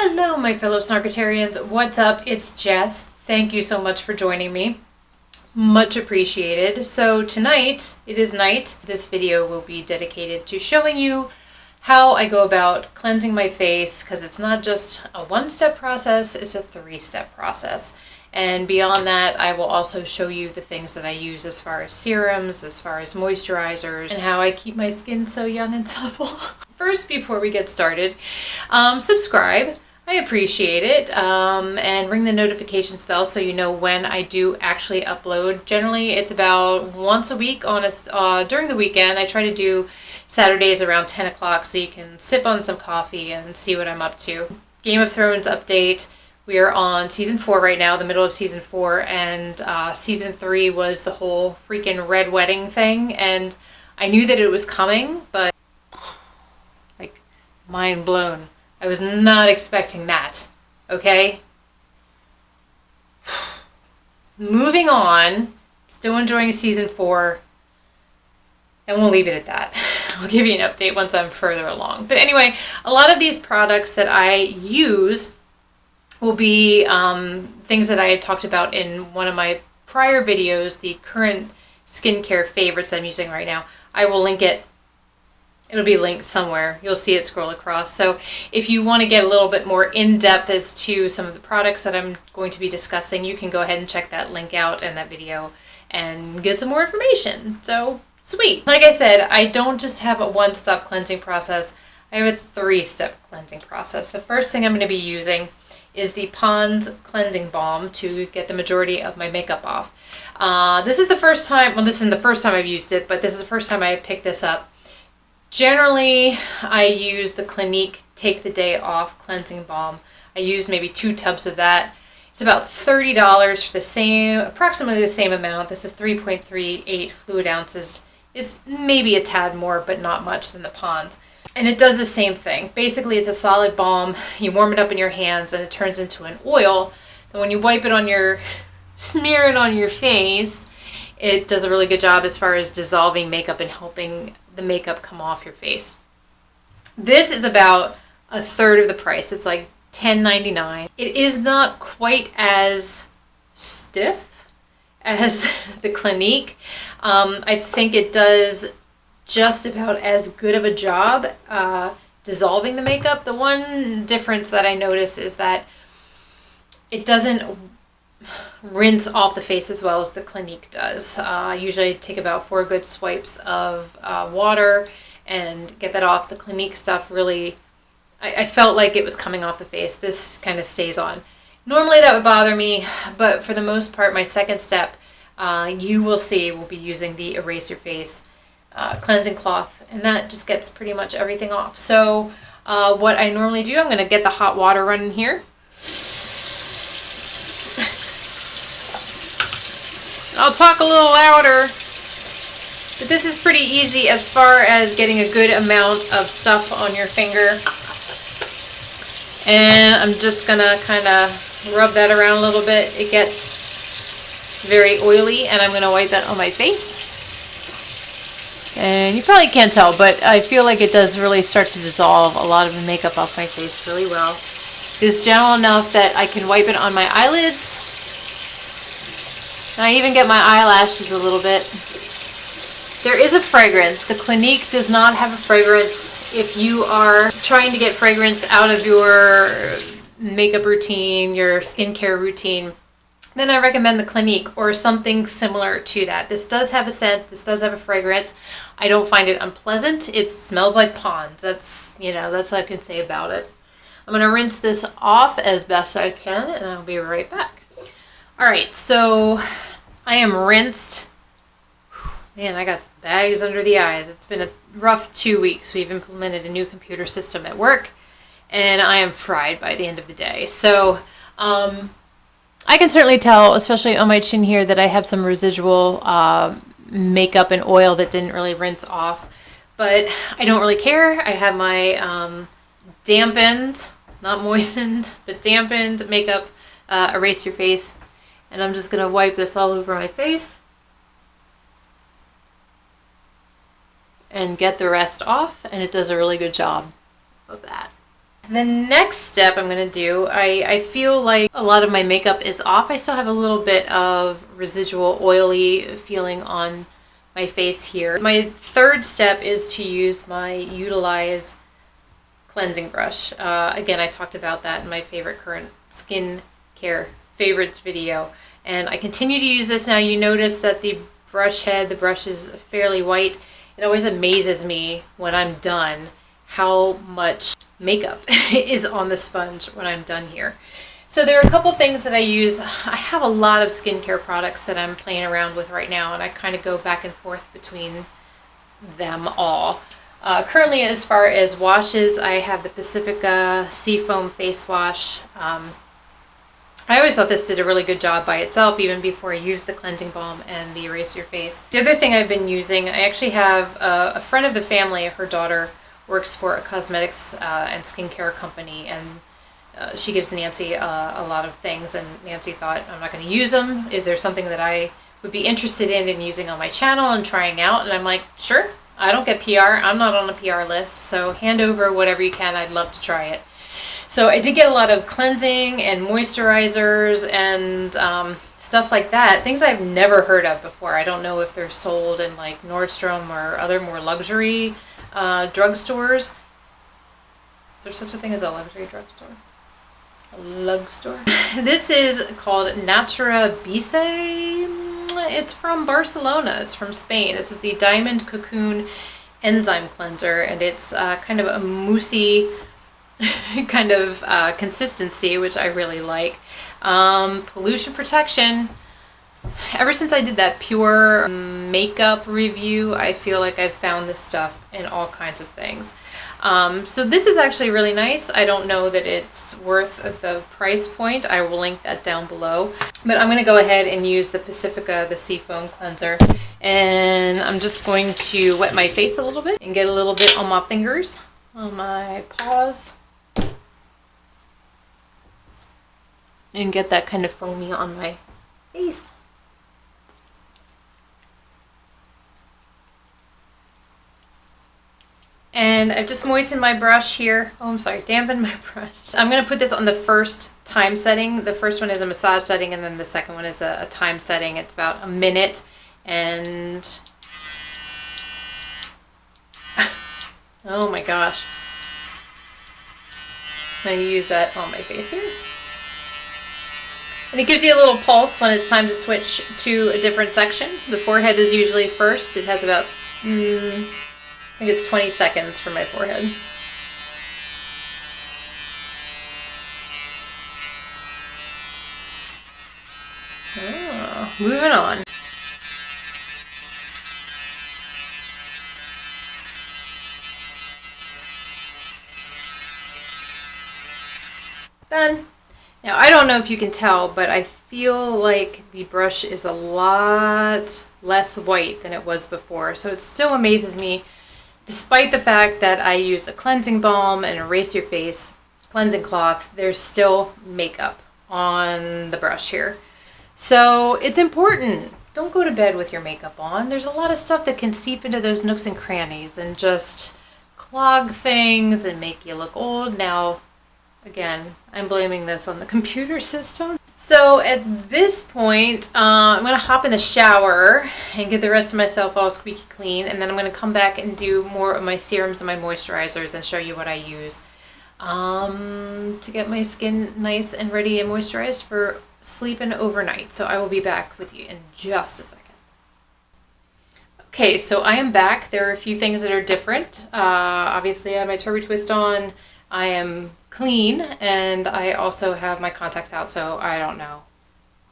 Hello, my fellow Snarkatarians. What's up? It's Jess. Thank you so much for joining me. Much appreciated. So tonight, it is night. This video will be dedicated to showing you how I go about cleansing my face, because it's not just a one-step process, it's a three-step process. And beyond that, I will also show you the things that I use as far as serums, as far as moisturizers, and how I keep my skin so young and supple. First, before we get started, subscribe. I appreciate it, and ring the notifications bell so you know when I do actually upload. Generally, it's about once a week on during the weekend. I try to do Saturdays around 10 o'clock so you can sip on some coffee and see what I'm up to. Game of Thrones update. We are on season 4 right now, the middle of season 4, and season 3 was the whole freaking red wedding thing, and I knew that it was coming, but like, mind blown. I was not expecting that, okay? Moving on, still enjoying season 4, and we'll leave it at that. I'll give you an update once I'm further along. But anyway, a lot of these products that I use will be things that I had talked about in one of my prior videos, the current skincare favorites I'm using right now. I will link it. It'll be linked somewhere. You'll see it scroll across. So if you want to get a little bit more in-depth as to some of the products that I'm going to be discussing, you can go ahead and check that link out in that video and get some more information. So sweet. Like I said, I don't just have a one-step cleansing process. I have a three-step cleansing process. The first thing I'm going to be using is the Pond's Cleansing Balm to get the majority of my makeup off. This is the first time, well, this isn't the first time I've used it, but this is the first time I picked this up. Generally, I use the Clinique Take the Day Off Cleansing Balm. I use maybe 2 tubs of that. It's about $30 for the same, approximately the same amount. This is 3.38 fluid ounces. It's maybe a tad more, but not much than the Pond's. And it does the same thing. Basically, it's a solid balm. You warm it up in your hands and it turns into an oil. And when you wipe it smear it on your face, it does a really good job as far as dissolving makeup and helping the makeup come off your face. This is about a third of the price. It's like $10.99. It is not quite as stiff as the Clinique. I think it does just about as good of a job dissolving the makeup. The one difference that I notice is that it doesn't rinse off the face as well as the Clinique does. Usually I take about 4 good swipes of water and get that off. The Clinique stuff really, I felt like it was coming off the face. This kind of stays on. Normally that would bother me, but for the most part, my second step, you will see, will be using the Erase Your Face cleansing cloth, and that just gets pretty much everything off. So what I normally do, I'm going to get the hot water running here. I'll talk a little louder, but this is pretty easy as far as getting a good amount of stuff on your finger. And I'm just going to kind of rub that around a little bit. It gets very oily, and I'm going to wipe that on my face. And you probably can't tell, but I feel like it does really start to dissolve a lot of the makeup off my face really well. It's gentle enough that I can wipe it on my eyelids. And I even get my eyelashes a little bit. There is a fragrance. The Clinique does not have a fragrance. If you are trying to get fragrance out of your makeup routine, your skincare routine, then I recommend the Clinique or something similar to that. This does have a scent. This does have a fragrance. I don't find it unpleasant. It smells like Pond's. That's what I can say about it. I'm going to rinse this off as best I can, and I'll be right back. All right, so I am rinsed. Man, I got some bags under the eyes. It's been a rough 2 weeks. We've implemented a new computer system at work, and I am fried by the end of the day. So, I can certainly tell, especially on my chin here, that I have some residual makeup and oil that didn't really rinse off. But I don't really care. I have my dampened, not moistened, but dampened makeup Erase Your Face. And I'm just going to wipe this all over my face. And get the rest off. And it does a really good job of that. The next step I'm going to do, I feel like a lot of my makeup is off. I still have a little bit of residual oily feeling on my face here. My third step is to use my Utilize cleansing brush. Again, I talked about that in my favorite current skincare favorites video. And I continue to use this now. You notice that the brush head, the brush is fairly white. It always amazes me when I'm done how much makeup is on the sponge when I'm done here. So there are a couple things that I use. I have a lot of skincare products that I'm playing around with right now, and I kind of go back and forth between them all. Currently, as far as washes, I have the Pacifica Seafoam Face Wash. I always thought this did a really good job by itself, even before I used the cleansing balm and the Erase Your Face. The other thing I've been using, I actually have a friend of the family, her daughter works for a cosmetics and skincare company, and she gives Nancy a lot of things, and Nancy thought, I'm not going to use them. Is there something that I would be interested in using on my channel and trying out? And I'm like, sure. I don't get PR. I'm not on a PR list, so hand over whatever you can. I'd love to try it. So I did get a lot of cleansing and moisturizers and stuff like that. Things I've never heard of before. I don't know if they're sold in like Nordstrom or other more luxury drugstores. Is there such a thing as a luxury drugstore? A lug store? This is called Natura Bise. It's from Barcelona. It's from Spain. This is the Diamond Cocoon Enzyme Cleanser, and it's kind of a moussey kind of consistency, which I really like. Pollution protection. Ever since I did that pure makeup review, I feel like I've found this stuff in all kinds of things. So this is actually really nice. I don't know that it's worth the price point. I will link that down below. But I'm going to go ahead and use the Pacifica, the Seafoam Cleanser. And I'm just going to wet my face a little bit and get a little bit on my fingers, on my paws. And get that kind of foamy on my face. And I've just moistened my brush here. Oh, I'm sorry, dampened my brush. I'm going to put this on the first time setting. The first one is a massage setting, and then the second one is a time setting. It's about a minute. And oh my gosh. I'm going to use that on my face here. And it gives you a little pulse when it's time to switch to a different section. The forehead is usually first. It has about, I think it's 20 seconds for my forehead. Oh, moving on. Done. Now, I don't know if you can tell, but I feel like the brush is a lot less white than it was before. So it still amazes me, despite the fact that I use a cleansing balm and Erase Your Face cleansing cloth, there's still makeup on the brush here. So it's important. Don't go to bed with your makeup on. There's a lot of stuff that can seep into those nooks and crannies and just clog things and make you look old. Now, again, I'm blaming this on the computer system. So at this point, I'm going to hop in the shower and get the rest of myself all squeaky clean. And then I'm going to come back and do more of my serums and my moisturizers and show you what I use to get my skin nice and ready and moisturized for sleeping overnight. So I will be back with you in just a second. Okay, so I am back. There are a few things that are different. Obviously, I have my Turbo Twist on. I am clean, and I also have my contacts out, so I don't know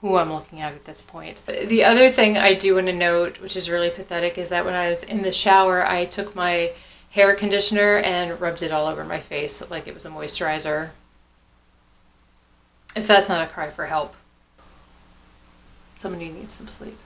who I'm looking at this point. The other thing I do want to note, which is really pathetic, is that when I was in the shower, I took my hair conditioner and rubbed it all over my face like it was a moisturizer. If that's not a cry for help, somebody needs some sleep.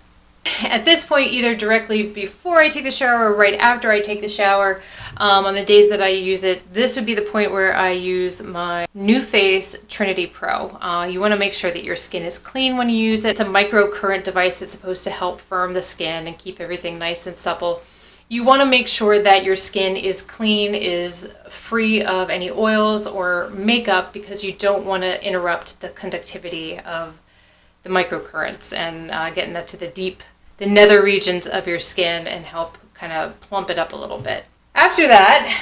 At this point, either directly before I take the shower or right after I take the shower, on the days that I use it, this would be the point where I use my NuFace Trinity Pro. You want to make sure that your skin is clean when you use it. It's a microcurrent device that's supposed to help firm the skin and keep everything nice and supple. You want to make sure that your skin is clean, is free of any oils or makeup, because you don't want to interrupt the conductivity of the microcurrents and getting that to the nether regions of your skin and help kind of plump it up a little bit. After that,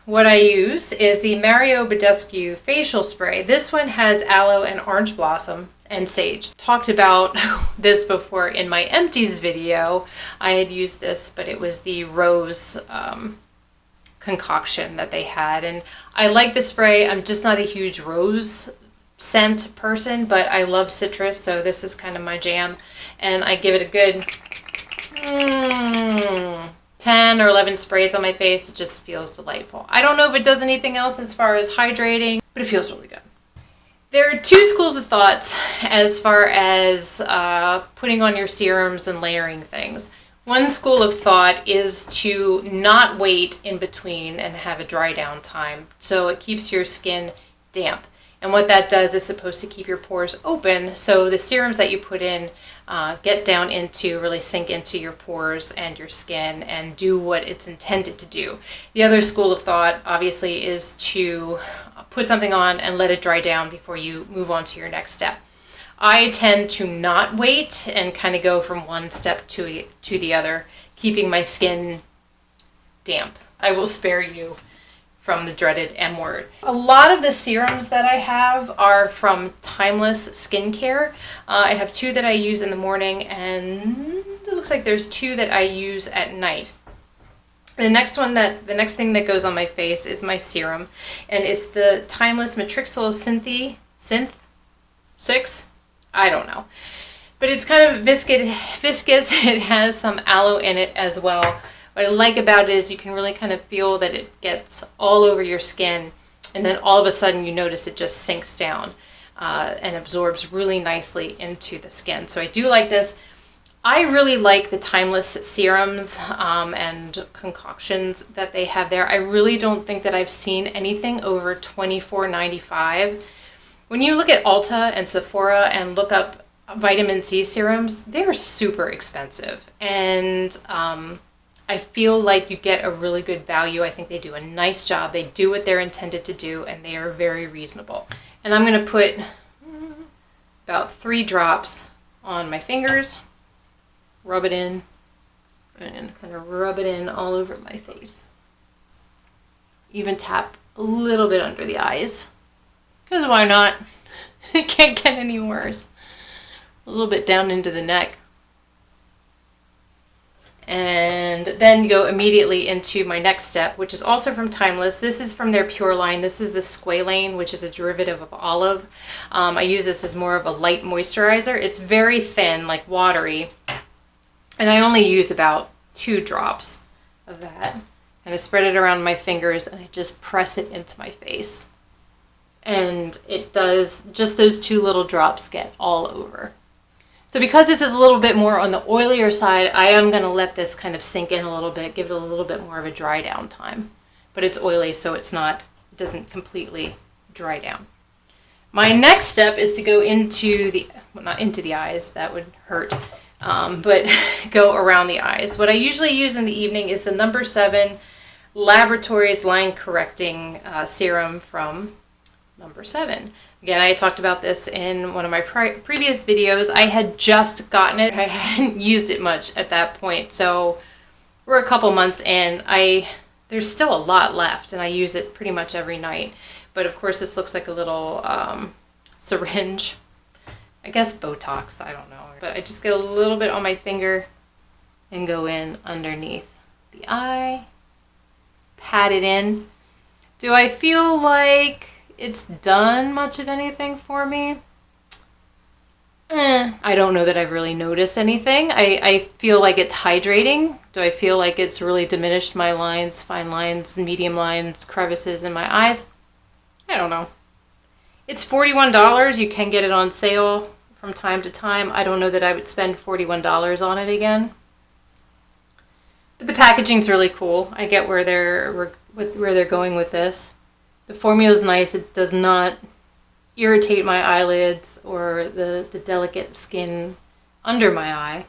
what I use is the Mario Badescu facial spray. This one has aloe and orange blossom and sage. Talked about this before in my empties video. I had used this, but it was the rose concoction that they had, and I like the spray. I'm just not a huge rose scent person, but I love citrus, so this is kind of my jam, and I give it a good 10 or 11 sprays on my face. It just feels delightful. I don't know if it does anything else as far as hydrating, but it feels really good. There are two schools of thoughts as far as putting on your serums and layering things. One school of thought is to not wait in between and have a dry down time, so it keeps your skin damp. And what that does is supposed to keep your pores open, so the serums that you put in get down into, really sink into your pores and your skin and do what it's intended to do. The other school of thought, obviously, is to put something on and let it dry down before you move on to your next step. I tend to not wait and kind of go from one step to the other, keeping my skin damp. I will spare you from the dreaded M word. A lot of the serums that I have are from Timeless Skincare. I have two that I use in the morning, and it looks like there's two that I use at night. The next thing that goes on my face is my serum, and it's the Timeless Matrixyl Synth 6. I don't know, but it's kind of viscous. It has some aloe in it as well. What I like about it is you can really kind of feel that it gets all over your skin, and then all of a sudden you notice it just sinks down and absorbs really nicely into the skin. So I do like this. I really like the Timeless serums and concoctions that they have there. I really don't think that I've seen anything over $24.95. When you look at Ulta and Sephora and look up vitamin C serums, they're super expensive. And I feel like you get a really good value. I think they do a nice job. They do what they're intended to do, and they are very reasonable. And I'm going to put about 3 drops on my fingers, rub it in, and kind of rub it in all over my face. Even tap a little bit under the eyes, because why not? It can't get any worse. A little bit down into the neck. And then go immediately into my next step, which is also from Timeless. This is from their Pure line. This is the squalane, which is a derivative of olive. I use this as more of a light moisturizer. It's very thin, like watery. And I only use about 2 drops of that. And I spread it around my fingers and I just press it into my face. And it does, just those 2 little drops get all over. So because this is a little bit more on the oilier side, I am going to let this kind of sink in a little bit, give it a little bit more of a dry down time. But it's oily, so it doesn't completely dry down. My next step is to go into the, well, not into the eyes, that would hurt, but go around the eyes. What I usually use in the evening is the No. 7 Laboratories Line Correcting Serum from No. 7. Again, I talked about this in one of my previous videos. I had just gotten it. I hadn't used it much at that point. So we're a couple months in. There's still a lot left, and I use it pretty much every night. But of course, this looks like a little syringe. I guess Botox, I don't know. But I just get a little bit on my finger and go in underneath the eye. Pat it in. Do I feel like it's done much of anything for me? I don't know that I've really noticed anything. I feel like it's hydrating. Do I feel like it's really diminished my lines, fine lines, medium lines, crevices in my eyes? I don't know. It's $41. You can get it on sale from time to time. I don't know that I would spend $41 on it again. But the packaging's really cool. I get where they're going with this. The formula is nice. It does not irritate my eyelids or the delicate skin under my eye.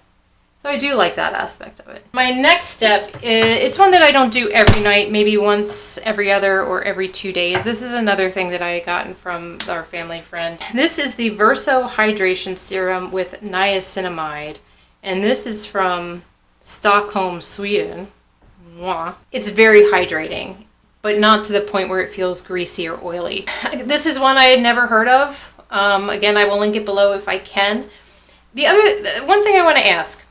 So I do like that aspect of it. My next step is, it's one that I don't do every night, maybe once every other or every 2 days. This is another thing that I had gotten from our family friend. This is the Verso Hydration Serum with niacinamide. And this is from Stockholm, Sweden. Mwah. It's very hydrating, but not to the point where it feels greasy or oily. This is one I had never heard of. Again, I will link it below if I can. One thing I want to ask,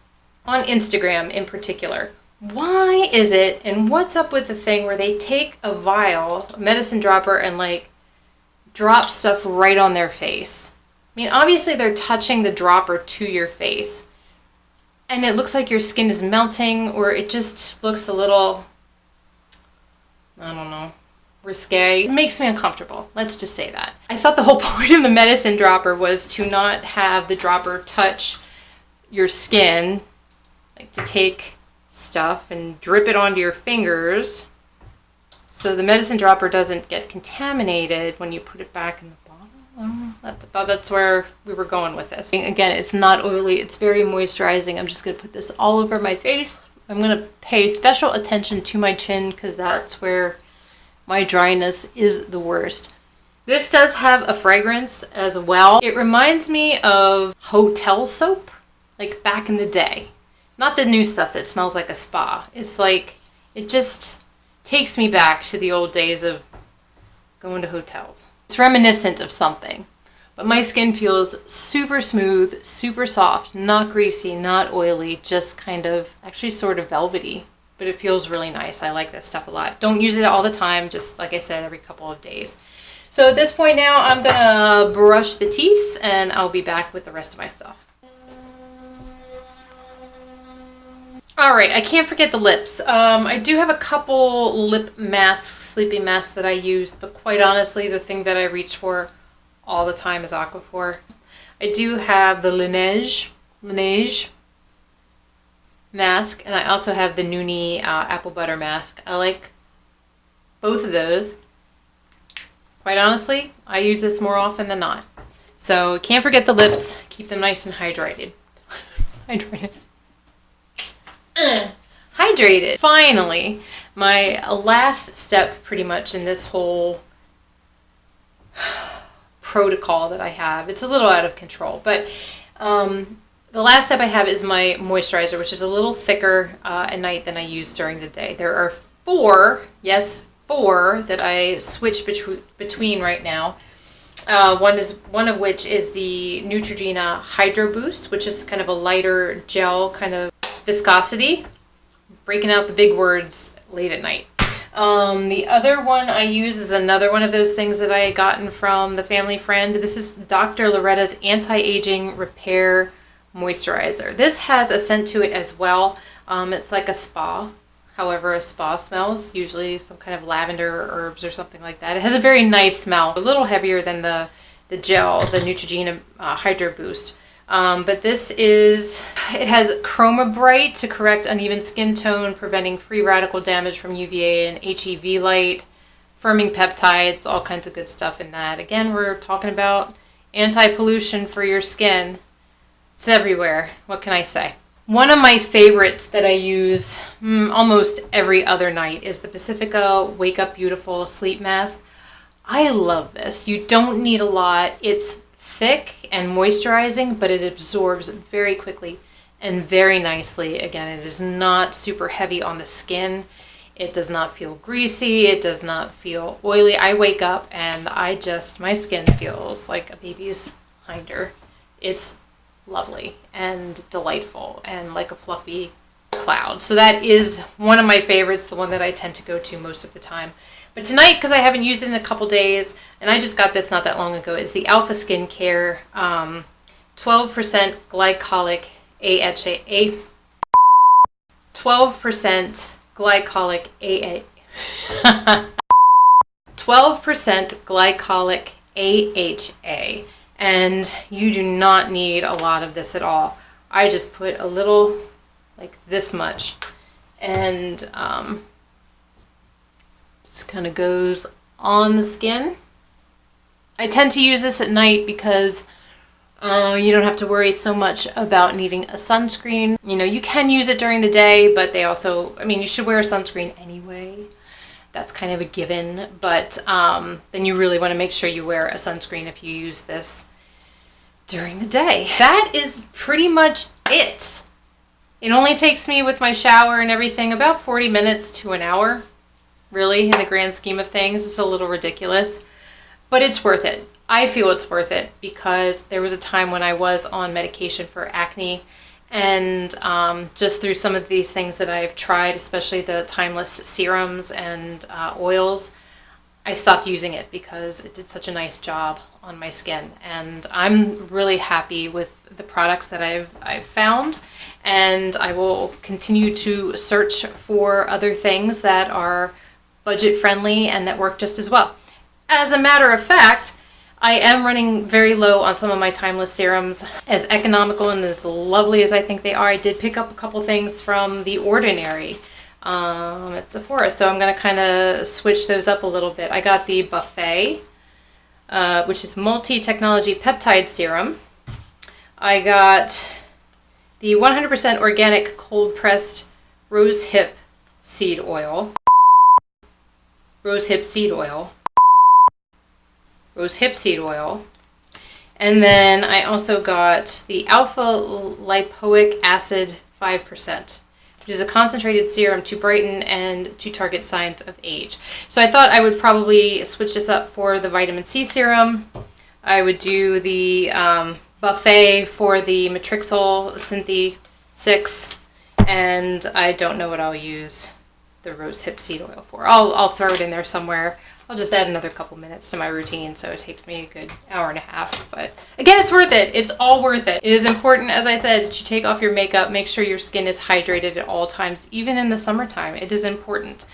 on Instagram in particular, why is it, and what's up with the thing where they take a vial, a medicine dropper, and like drop stuff right on their face? I mean, obviously they're touching the dropper to your face, and it looks like your skin is melting, or it just looks a little, I don't know, risque. It makes me uncomfortable. Let's just say that. I thought the whole point of the medicine dropper was to not have the dropper touch your skin, like to take stuff and drip it onto your fingers so the medicine dropper doesn't get contaminated when you put it back in the bottle. I thought that's where we were going with this. Again, it's not oily, it's very moisturizing. I'm just going to put this all over my face. I'm going to pay special attention to my chin because that's where my dryness is the worst. This does have a fragrance as well. It reminds me of hotel soap, like back in the day. Not the new stuff that smells like a spa. It's like, it just takes me back to the old days of going to hotels. It's reminiscent of something. But my skin feels super smooth, super soft, not greasy, not oily, just kind of, actually sort of velvety. But it feels really nice. I like this stuff a lot. Don't use it all the time, just like I said, every couple of days. So at this point now, I'm gonna brush the teeth and I'll be back with the rest of my stuff. All right, I can't forget the lips. I do have a couple lip masks, sleeping masks that I use, but quite honestly, the thing that I reach for all the time is Aquaphor. I do have the Laneige mask, and I also have the Noonie apple butter mask. I like both of those. Quite honestly, I use this more often than not. So can't forget the lips. Keep them nice and hydrated. Hydrated. Finally, my last step pretty much in this whole protocol that I have. It's a little out of control, but the last step I have is my moisturizer, which is a little thicker at night than I use during the day. There are four that I switch between right now. One of which is the Neutrogena Hydro Boost, which is kind of a lighter gel kind of viscosity. Breaking out the big words late at night. The other one I use is another one of those things that I had gotten from the family friend. This is Dr. Loretta's Anti-Aging Repair Moisturizer. This has a scent to it as well. It's like a spa. However, a spa smells, usually some kind of lavender or herbs or something like that. It has a very nice smell, a little heavier than the gel, the Neutrogena Hydro Boost. But it has Chroma Bright to correct uneven skin tone, preventing free radical damage from UVA and HEV light, firming peptides, all kinds of good stuff in that. Again, we're talking about anti-pollution for your skin. It's everywhere. What can I say? One of my favorites that I use almost every other night is the Pacifica Wake Up Beautiful Sleep Mask. I love this. You don't need a lot. It's thick and moisturizing, but it absorbs very quickly and very nicely. Again, it is not super heavy on the skin. It does not feel greasy. It does not feel oily. I wake up and my skin feels like a baby's hinder. It's lovely and delightful and like a fluffy cloud. So that is one of my favorites, the one that I tend to go to most of the time. But tonight, because I haven't used it in a couple days, and I just got this not that long ago, is the Alpha Skincare 12% glycolic AHA. 12% glycolic AA. 12% glycolic AHA. And you do not need a lot of this at all. I just put a little, like this much, and just kind of goes on the skin. I tend to use this at night because You don't have to worry so much about needing a sunscreen. You know, you can use it during the day, but they also, I mean, you should wear a sunscreen anyway. That's kind of a given, but then you really want to make sure you wear a sunscreen if you use this during the day. That is pretty much it. It only takes me, with my shower and everything, about 40 minutes to an hour. Really, in the grand scheme of things, it's a little ridiculous, but it's worth it. I feel it's worth it because there was a time when I was on medication for acne, and just through some of these things that I've tried, especially the timeless serums and oils, I stopped using it because it did such a nice job on my skin. And I'm really happy with the products that I've found, and I will continue to search for other things that are budget friendly and that work just as well. As a matter of fact, I am running very low on some of my timeless serums. As economical and as lovely as I think they are, I did pick up a couple things from The Ordinary at Sephora, so I'm going to kind of switch those up a little bit. I got the Buffet, which is multi-technology peptide serum. I got the 100% organic cold-pressed rosehip seed oil. Rosehip seed oil. And then I also got the alpha lipoic acid 5%, which is a concentrated serum to brighten and to target signs of age. So I thought I would probably switch this up for the vitamin C serum. I would do the Buffet for the Matrixyl Synthe 6, and I don't know what I'll use the rosehip seed oil for. I'll throw it in there somewhere. I'll just add another couple minutes to my routine, so it takes me a good hour and a half. But again, it's worth it. It's all worth it. It is important, as I said, to take off your makeup. Make sure your skin is hydrated at all times, even in the summertime. It is important.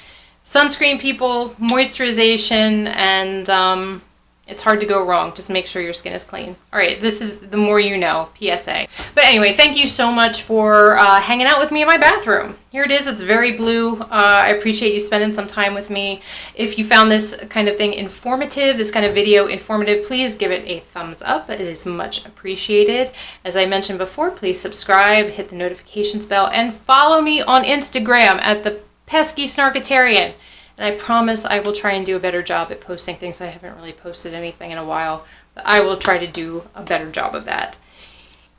Sunscreen, people, moisturization, and it's hard to go wrong. Just make sure your skin is clean. All right, this is the more you know, PSA. But anyway, thank you so much for hanging out with me in my bathroom. Here it is. It's very blue. I appreciate you spending some time with me. If you found this kind of thing informative, this kind of video informative, please give it a thumbs up. It is much appreciated. As I mentioned before, please subscribe, hit the notifications bell, and follow me on Instagram at the Pesky Snarkatarian. And I promise I will try and do a better job at posting things. I haven't really posted anything in a while, but I will try to do a better job of that.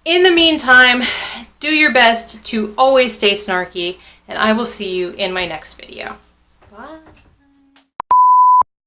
In the meantime, do your best to always stay snarky, and I will see you in my next video. Bye.